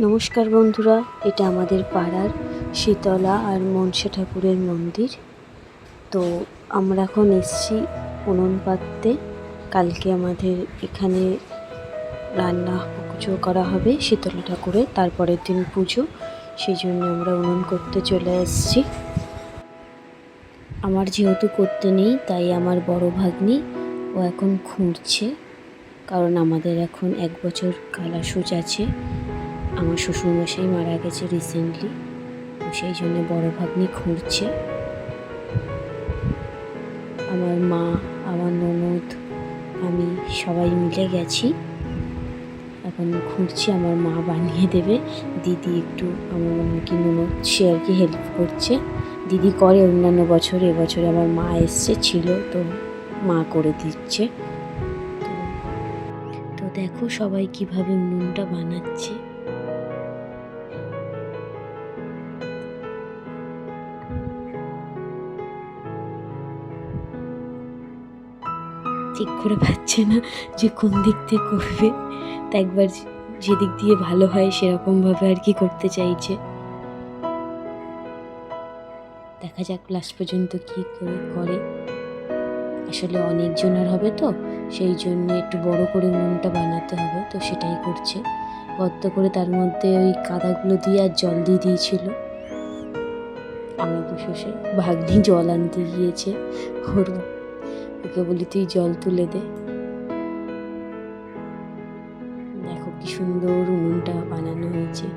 নমস্কার বন্ধুরা, এটা আমাদের পাড়ার শীতলা আর মনসা ঠাকুরের মন্দির। তো আমরা এখন এসেছি উনুন পাততে। কালকে আমাদের এখানে রান্না পুজো করা হবে শীতলা ঠাকুরের, তারপরের দিন পুজো, সেই জন্য আমরা উনুন করতে চলে এসেছি। আমার যেহেতু করতে নেই, তাই আমার বড় ভাগ্নি ও এখন খুঁড়ছে, কারণ আমাদের এখন 1 বছর কালাসুজ আছে। আমার শ্বশুরমশাই মারা গেছে রিসেন্টলি, তো সেই জন্য বড় ভাগ্নি খুঁড়ছে। আমার মা, আমার ননদ, আমি সবাই মিলে গেছি, এখন খুঁড়ছি। আমার মা বানিয়ে দেবে, দিদি একটু আমার কি ননদ সে আর কি হেল্প করছে। দিদি করে অন্যান্য বছরে, এবছরে আমার মা ছিল, তো মা করে দিচ্ছে। তো দেখো সবাই কিভাবে উনুনটা বানাচ্ছে। ঠিক করে পাচ্ছে না যে কোন দিক থেকে করবে, তা একবার যেদিক দিয়ে ভালো হয় সেরকমভাবে আর কি করতে চাইছে। দেখা যাক লাস্ট পর্যন্ত কী করে। আসলে অনেকজনের হবে তো, সেই জন্য একটু বড় করে উনুনটা বানাতে হবে, তো সেটাই করছে। গর্ত করে তার মধ্যে ওই কাদাগুলো দিয়ে আর জল দিয়ে দিয়েছিল। আমরা বসে বসে, ভাগ্নি জল আনতে গিয়েছে, ওকে বলি তুই জল তুলে দে। দেখো কি সুন্দর উনুনটা বানানো হয়েছে।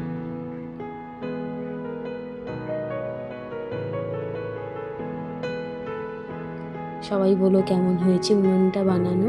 সবাই বলো কেমন হয়েছে উনুনটা বানানো।